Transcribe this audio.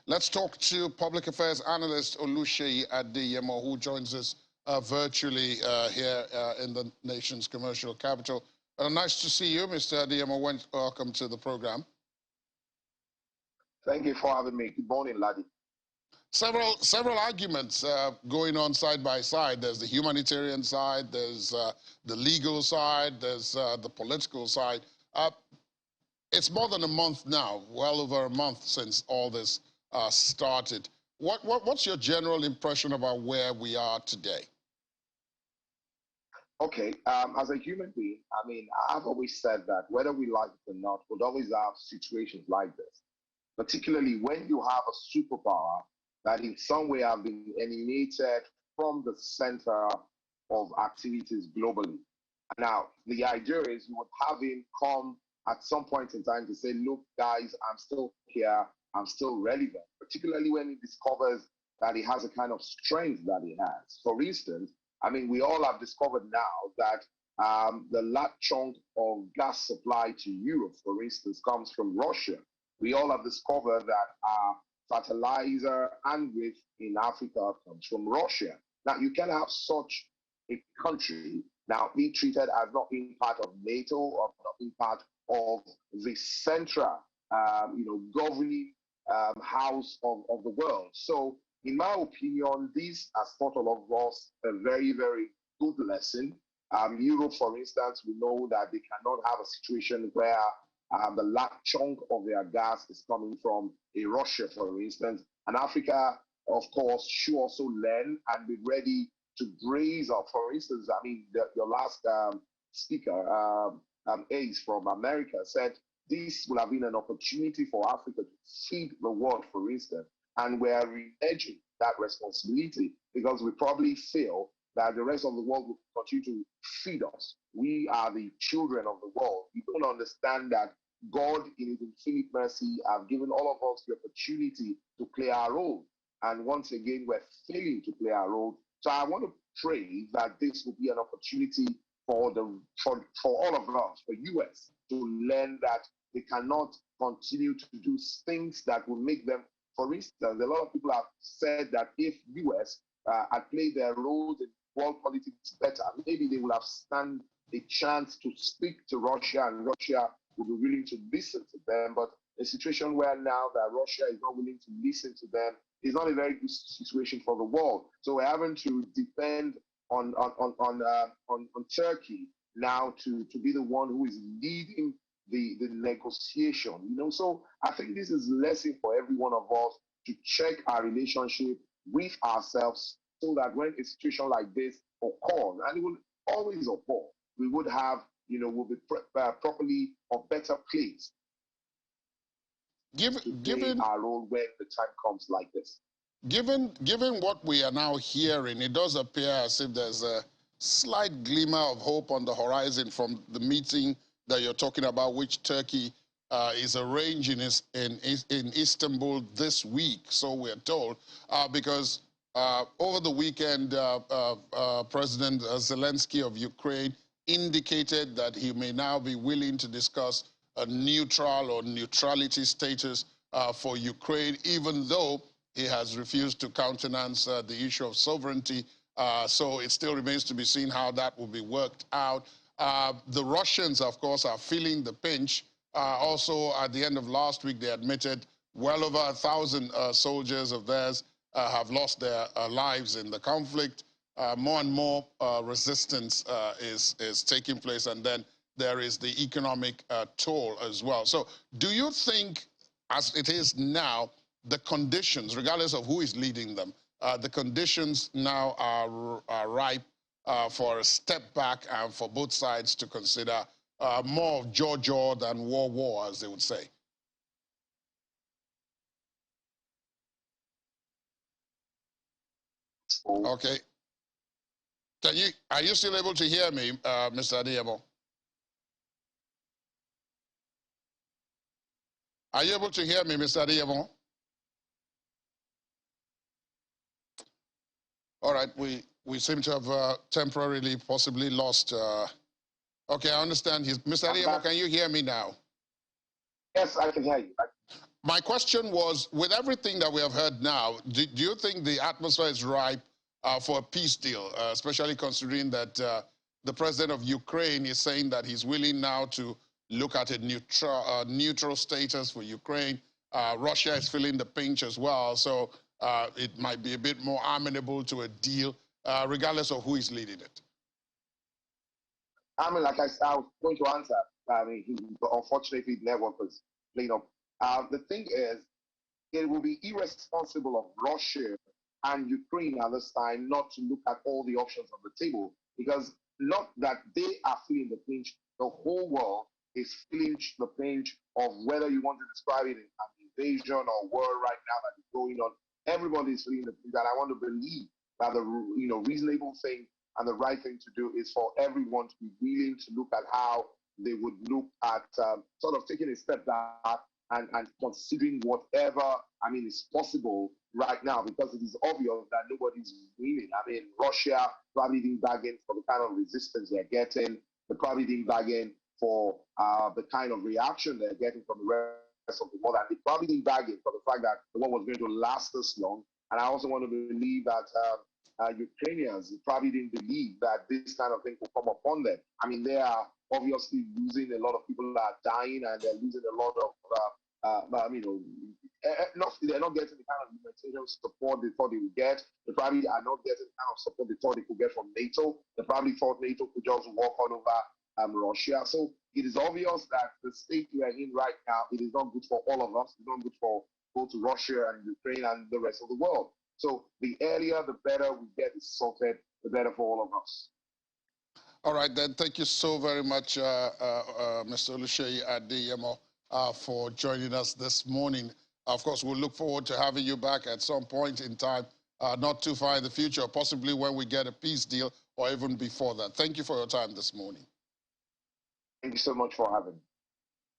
Let's talk to public affairs analyst Oluseyi Adeyemo, who joins us virtually here in the nation's commercial capital. Nice to see you, Mr. Adeyemo. Welcome to the program. Thank you for having me. Good morning, laddie. Several arguments going on side by side. There's the humanitarian side, there's the legal side, there's the political side. It's more than a month now, well over a month since all this started. What's your general impression about where we are today? Okay, as a human being, I mean, I've always said that whether we like it or not, we'll always have situations like this, particularly when you have a superpower that in some way have been eliminated from the center of activities globally. Now, the idea is you would have him come at some point in time to say, look, guys, I'm still here, I'm still relevant, particularly when he discovers that he has a kind of strength that he has. For instance, I mean, we all have discovered now that the large chunk of gas supply to Europe, for instance, comes from Russia. We all have discovered that fertilizer and wheat in Africa comes from Russia. Now, you can have such a country now be treated as not being part of NATO or not being part of the central, governing house of the world. So, in my opinion, this has taught all of us a very, very good lesson. Europe, for instance, we know that they cannot have a situation where the large chunk of their gas is coming from Russia, for instance. And Africa, of course, should also learn and be ready to brace up. For instance, I mean, your last speaker, Ace from America, said this will have been an opportunity for Africa to feed the world, for instance. And we're re-edging that responsibility because we probably feel that the rest of the world will continue to feed us. We are the children of the world. We don't understand that God, in His infinite mercy, have given all of us the opportunity to play our role. And once again, we're failing to play our role. So I want to pray that this will be an opportunity for all of us, for US, to learn that they cannot continue to do things that will make them. For instance, a lot of people have said that if US had played their roles in world politics better, maybe they would have stand a chance to speak to Russia, and Russia would be willing to listen to them. But a situation where now that Russia is not willing to listen to them is not a very good situation for the world. So we're having to depend on Turkey now to be the one who is leading the negotiation, So I think this is a lesson for every one of us to check our relationship with ourselves so that when a situation like this occurs, and it will always occur, we would have, we'll be properly or better placed given our role when the time comes like this. Given what we are now hearing, it does appear as if there's a slight glimmer of hope on the horizon from the meeting that you're talking about, which Turkey is arranging in Istanbul this week, so we're told, because over the weekend, President Zelensky of Ukraine indicated that he may now be willing to discuss a neutral or neutrality status for Ukraine, even though he has refused to countenance the issue of sovereignty. So it still remains to be seen how that will be worked out. The Russians, of course, are feeling the pinch. Also, at the end of last week, they admitted well over 1,000 soldiers of theirs have lost their lives in the conflict. More and more resistance is taking place, and then there is the economic toll as well. So do you think, as it is now, the conditions, regardless of who is leading them, the conditions now are ripe for a step back and for both sides to consider more of jaw than war, as they would say? Okay. Are you still able to hear me, Mr. Adeyemo? Are you able to hear me, Mr. Adeyemo? All right, we seem to have temporarily, possibly lost. Okay, I understand. Mr. Adeyemo, can you hear me now? Yes, I can hear you. My question was, with everything that we have heard now, do you think the atmosphere is ripe for a peace deal, especially considering that the president of Ukraine is saying that he's willing now to look at a neutral status for Ukraine. Russia is feeling the pinch as well, so it might be a bit more amenable to a deal, regardless of who is leading it. I mean, like I said, I was going to answer. I mean, unfortunately, the network was playing up. The thing is, it will be irresponsible of Russia and Ukraine at this time not to look at all the options on the table, because not that they are feeling the pinch, the whole world is feeling the pinch of whether you want to describe it as an invasion or war right now that is going on. Everybody is feeling the pinch, and I want to believe that the reasonable thing and the right thing to do is for everyone to be willing to look at how they would look at sort of taking a step back and considering whatever, I mean, is possible right now, because it is obvious that nobody's winning. I mean, Russia probably didn't bargain for the kind of resistance they're getting. They probably didn't bargain for the kind of reaction they're getting from the rest of the world. And they probably didn't bargain for the fact that the war was going to last this long. And I also want to believe that Ukrainians probably didn't believe that this kind of thing will come upon them. I mean, they are obviously losing a lot of people that are dying, and they're losing a lot of they're not getting the kind of humanitarian support they thought they would get. They probably are not getting the kind of support they thought they could get from NATO. They probably thought NATO could just walk all over Russia. So it is obvious that the state we are in right now, it is not good for all of us. It's not good for both Russia and Ukraine and the rest of the world. So the earlier, the better we get it sorted, the better for all of us. All right, then. Thank you so very much, Mr. Oluseyi Adeyemo, for joining us this morning. Of course, we'll look forward to having you back at some point in time, not too far in the future, possibly when we get a peace deal or even before that. Thank you for your time this morning. Thank you so much for having me.